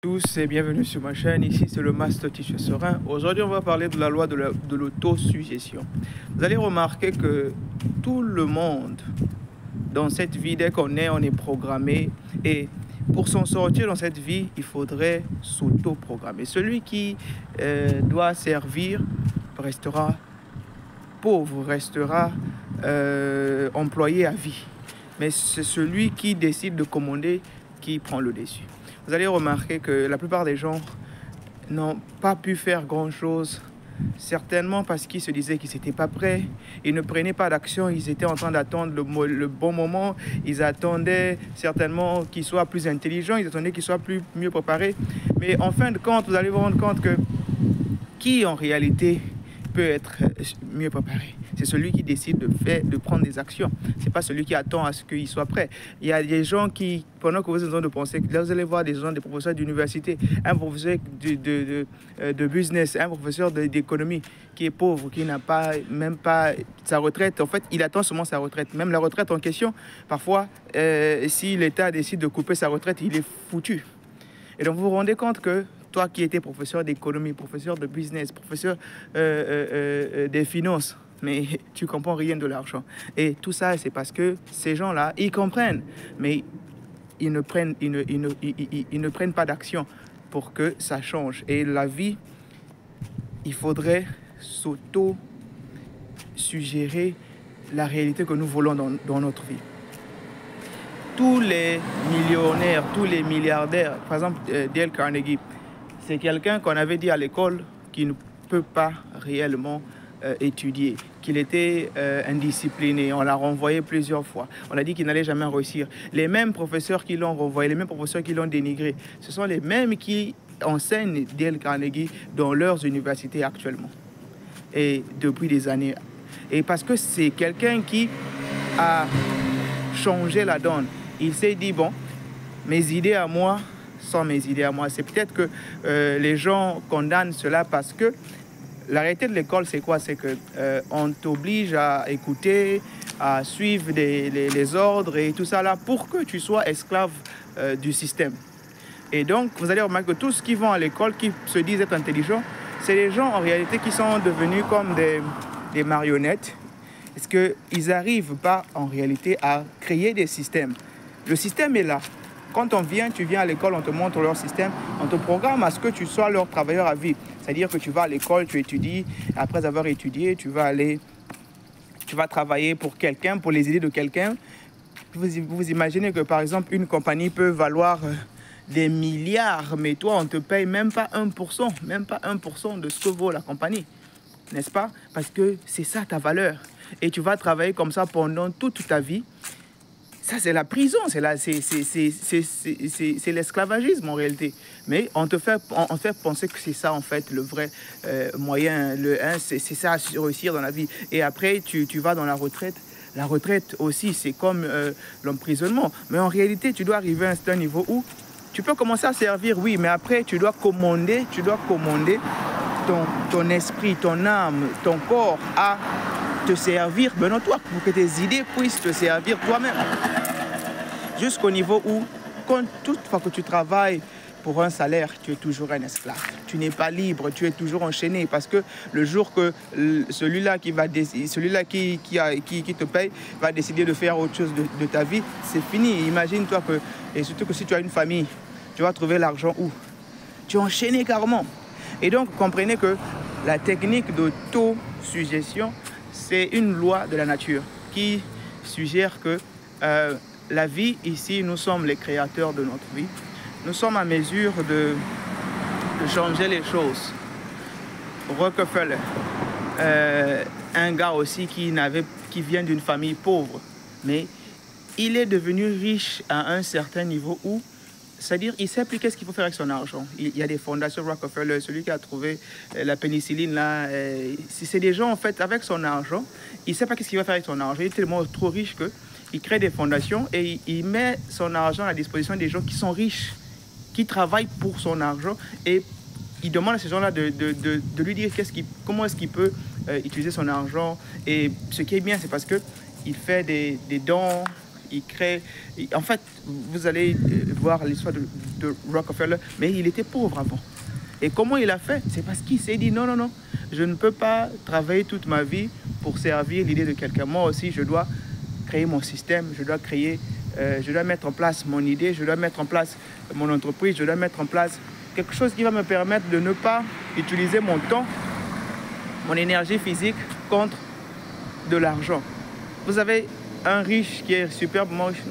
Tous et bienvenue sur ma chaîne, ici c'est le Master Teacher Serein. Aujourd'hui on va parler de la loi de l'autosuggestion. Vous allez remarquer que tout le monde dans cette vie, dès qu'on est, on est programmé, et pour s'en sortir dans cette vie, il faudrait s'auto-programmer. Celui qui doit servir restera pauvre, restera employé à vie, mais c'est celui qui décide de commander qui prend le dessus. Vous allez remarquer que la plupart des gens n'ont pas pu faire grand-chose, certainement parce qu'ils se disaient qu'ils n'étaient pas prêts, ils ne prenaient pas d'action, ils étaient en train d'attendre le bon moment, ils attendaient certainement qu'ils soient plus intelligents, ils attendaient qu'ils soient mieux préparés. Mais en fin de compte, vous allez vous rendre compte que qui en réalité peut être mieux préparé? C'est celui qui décide de prendre des actions. Ce n'est pas celui qui attend à ce qu'il soit prêt. Il y a des gens qui, pendant que vous êtes en train de penser, là vous allez voir des gens, des professeurs d'université, un professeur de business, un professeur d'économie qui est pauvre, qui n'a même pas sa retraite. En fait, il attend seulement sa retraite. Même la retraite en question, parfois, si l'État décide de couper sa retraite, il est foutu. Et donc vous vous rendez compte que toi qui étais professeur d'économie, professeur de business, professeur des finances, mais tu ne comprends rien de l'argent. Et tout ça, c'est parce que ces gens-là, ils comprennent, mais ils ne prennent pas d'action pour que ça change. Et la vie, il faudrait s'auto-suggérer la réalité que nous voulons dans notre vie. Tous les millionnaires, tous les milliardaires, par exemple Dale Carnegie, c'est quelqu'un qu'on avait dit à l'école qui ne peut pas réellement étudier, qu'il était indiscipliné. On l'a renvoyé plusieurs fois. On a dit qu'il n'allait jamais réussir. Les mêmes professeurs qui l'ont renvoyé, les mêmes professeurs qui l'ont dénigré, ce sont les mêmes qui enseignent Dale Carnegie dans leurs universités actuellement. Et depuis des années. Et parce que c'est quelqu'un qui a changé la donne. Il s'est dit, bon, mes idées à moi sont mes idées à moi. C'est peut-être que les gens condamnent cela parce que la réalité de l'école, c'est quoi? C'est qu'on t'oblige à écouter, à suivre les ordres et tout ça là pour que tu sois esclave du système. Et donc, vous allez remarquer que tous ceux qui vont à l'école, qui se disent être intelligents, c'est les gens en réalité qui sont devenus comme des marionnettes. Parce qu'ils n'arrivent pas en réalité à créer des systèmes. Le système est là. Quand tu viens à l'école, on te montre leur système, on te programme à ce que tu sois leur travailleur à vie. C'est-à-dire que tu vas à l'école, tu étudies, après avoir étudié, tu vas travailler pour quelqu'un, pour les idées de quelqu'un. Vous imaginez que par exemple, une compagnie peut valoir des milliards, mais toi, on ne te paye même pas 1% de ce que vaut la compagnie. N'est-ce pas? Parce que c'est ça ta valeur. Et tu vas travailler comme ça pendant toute ta vie. Ça, c'est la prison, c'est l'esclavagisme en réalité. Mais on te fait penser que c'est ça, en fait, le vrai moyen. C'est ça, réussir dans la vie. Et après, tu vas dans la retraite. La retraite aussi, c'est comme l'emprisonnement. Mais en réalité, tu dois arriver à un niveau où tu peux commencer à servir, oui, mais après, tu dois commander ton esprit, ton âme, ton corps à te servir, ben non, toi, pour que tes idées puissent te servir toi-même. Jusqu'au niveau où, toute fois que tu travailles pour un salaire, tu es toujours un esclave. Tu n'es pas libre, tu es toujours enchaîné parce que le jour que celui-là qui te paye va décider de faire autre chose de ta vie, c'est fini. Imagine-toi que, et surtout que si tu as une famille, tu vas trouver l'argent où? Tu es enchaîné carrément. Et donc, comprenez que la technique d'autosuggestion, c'est une loi de la nature qui suggère que la vie, ici, nous sommes les créateurs de notre vie. Nous sommes à mesure de changer les choses. Rockefeller, un gars aussi qui vient d'une famille pauvre, mais il est devenu riche à un certain niveau où, c'est-à-dire, il ne sait plus qu'est-ce qu'il faut faire avec son argent. Il y a des fondations Rockefeller, celui qui a trouvé la pénicilline, là, c'est des gens, en fait, avec son argent, il ne sait pas qu'est-ce qu'il va faire avec son argent. Il est tellement trop riche qu'il crée des fondations et il met son argent à la disposition des gens qui sont riches, qui travaillent pour son argent. Et il demande à ces gens-là de lui dire comment est-ce qu'il peut utiliser son argent. Et ce qui est bien, c'est parce qu'il fait des dons, il crée... En fait, vous allez voir l'histoire de de Rockefeller, mais il était pauvre avant. Et comment il a fait? C'est parce qu'il s'est dit non, non, non, je ne peux pas travailler toute ma vie pour servir l'idée de quelqu'un. Moi aussi, je dois créer mon système, je dois mettre en place mon idée, je dois mettre en place mon entreprise, je dois mettre en place quelque chose qui va me permettre de ne pas utiliser mon temps, mon énergie physique contre de l'argent. Vous avez un riche qui est superbement riche,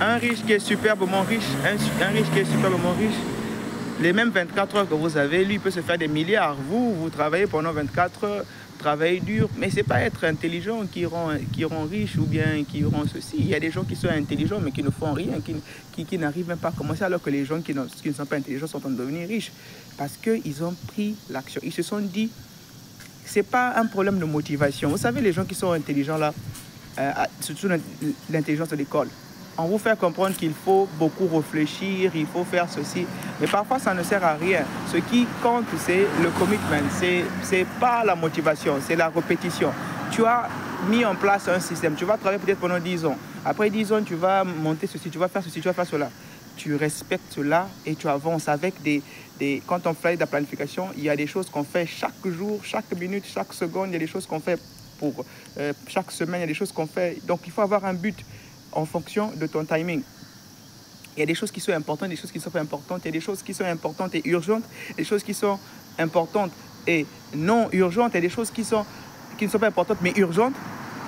un riche qui est superbement riche, un riche qui est superbement riche. Les mêmes 24 heures que vous avez, lui peut se faire des milliards. Vous travaillez pendant 24 heures, travaillez dur, mais ce n'est pas être intelligent qui rend riche ou bien qui rend ceci. Il y a des gens qui sont intelligents mais qui ne font rien, qui n'arrivent même pas à commencer, alors que les gens qui ne sont pas intelligents sont en train de devenir riches. Parce qu'ils ont pris l'action. Ils se sont dit, ce n'est pas un problème de motivation. Vous savez, les gens qui sont intelligents là, surtout l'intelligence de l'école, on vous fait comprendre qu'il faut beaucoup réfléchir, il faut faire ceci. Mais parfois, ça ne sert à rien. Ce qui compte, c'est le commitment. C'est pas la motivation, c'est la répétition. Tu as mis en place un système. Tu vas travailler peut-être pendant 10 ans. Après 10 ans, tu vas monter ceci, tu vas faire ceci, tu vas faire cela. Tu respectes cela et tu avances avec quand on fait de la planification, il y a des choses qu'on fait chaque jour, chaque minute, chaque seconde. Il y a des choses qu'on fait pour chaque semaine, il y a des choses qu'on fait. Donc, il faut avoir un but en fonction de ton timing. Il y a des choses qui sont importantes, des choses qui ne sont pas importantes. Il y a des choses qui sont importantes et urgentes, des choses qui sont importantes et non urgentes, et des choses qui ne sont pas importantes mais urgentes.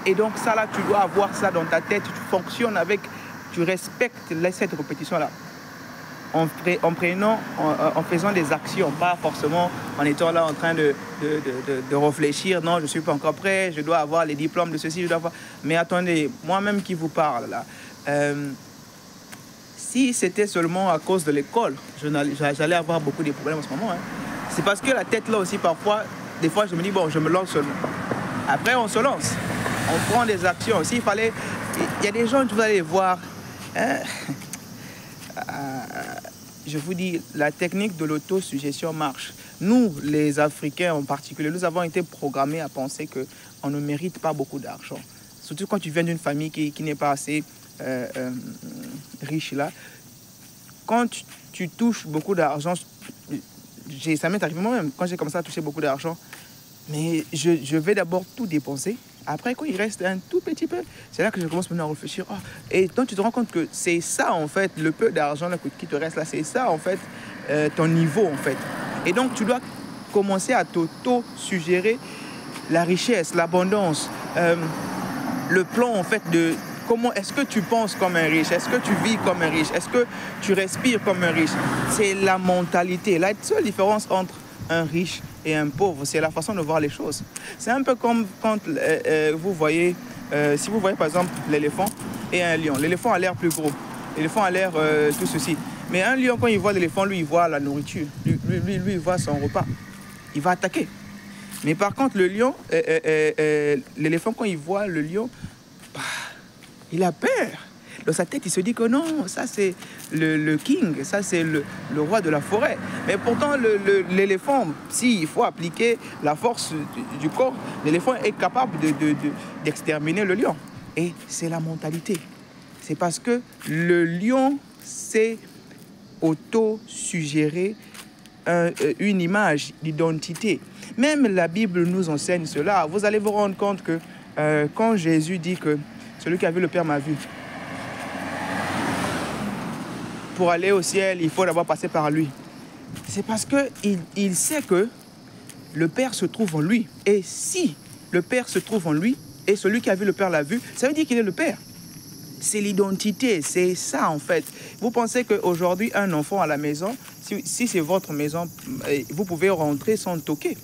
Et donc ça là, tu dois avoir ça dans ta tête. Tu fonctionnes avec, tu respectes cette répétition-là. En faisant des actions, pas forcément en étant là en train de réfléchir. Non, je ne suis pas encore prêt, je dois avoir les diplômes de ceci, je dois avoir... Mais attendez, moi-même qui vous parle là, si c'était seulement à cause de l'école, j'allais avoir beaucoup de problèmes en ce moment. Hein. C'est parce que la tête là aussi, parfois, des fois, je me dis, bon, je me lance seulement. Après, on se lance. On prend des actions. S'il fallait... Il y a des gens, vous allez voir... Hein, je vous dis, la technique de l'autosuggestion marche. Nous, les Africains en particulier, nous avons été programmés à penser qu'on ne mérite pas beaucoup d'argent. Surtout quand tu viens d'une famille qui n'est pas assez riche là. Quand tu touches beaucoup d'argent, ça m'est arrivé moi-même, quand j'ai commencé à toucher beaucoup d'argent, mais je vais d'abord tout dépenser. Après, quand il reste un tout petit peu, c'est là que je commence maintenant à réfléchir. Oh, et donc, tu te rends compte que c'est ça, en fait, le peu d'argent qui te reste là, c'est ça, en fait, ton niveau, en fait. Et donc, tu dois commencer à t'auto-suggérer la richesse, l'abondance, le plan, en fait, de comment est-ce que tu penses comme un riche, est-ce que tu vis comme un riche, est-ce que tu respires comme un riche. C'est la mentalité. La seule différence entre un riche et un pauvre, c'est la façon de voir les choses. C'est un peu comme quand vous voyez, si vous voyez par exemple l'éléphant et un lion. L'éléphant a l'air plus gros, l'éléphant a l'air tout ceci. Mais un lion, quand il voit l'éléphant, lui, il voit la nourriture, lui, il voit son repas. Il va attaquer. Mais par contre, le lion, l'éléphant, quand il voit le lion, bah, il a peur. Dans sa tête, il se dit que non, ça c'est le king, ça c'est le roi de la forêt. Mais pourtant, l'éléphant, s'il faut appliquer la force du corps, l'éléphant est capable d'exterminer le lion. Et c'est la mentalité. C'est parce que le lion s'est auto-suggéré une image d'identité. Même la Bible nous enseigne cela. Vous allez vous rendre compte que quand Jésus dit que celui qui a vu le Père m'a vu, pour aller au ciel, il faut d'abord passer par lui. C'est parce qu'il sait que le Père se trouve en lui. Et si le Père se trouve en lui, et celui qui a vu le Père l'a vu, ça veut dire qu'il est le Père. C'est l'identité, c'est ça en fait. Vous pensez qu'aujourd'hui, un enfant à la maison, si c'est votre maison, vous pouvez rentrer sans toquer.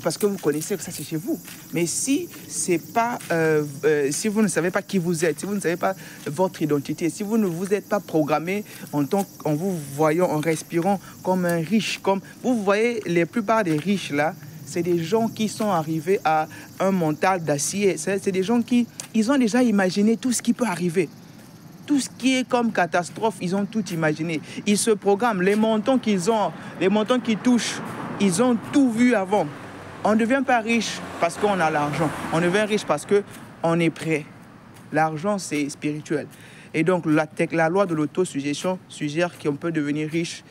Parce que vous connaissez que ça c'est chez vous. Mais si c'est pas, si vous ne savez pas qui vous êtes, si vous ne savez pas votre identité, si vous ne vous êtes pas programmé en vous voyant, en respirant comme un riche, comme vous voyez la plupart des riches là, c'est des gens qui sont arrivés à un mental d'acier. C'est des gens qui ils ont déjà imaginé tout ce qui peut arriver. Tout ce qui est comme catastrophe, ils ont tout imaginé. Ils se programment. Les montants qu'ils ont, les montants qu'ils touchent, ils ont tout vu avant. On ne devient pas riche parce qu'on a l'argent. On devient riche parce qu'on est prêt. L'argent, c'est spirituel. Et donc, la loi de l'autosuggestion suggère qu'on peut devenir riche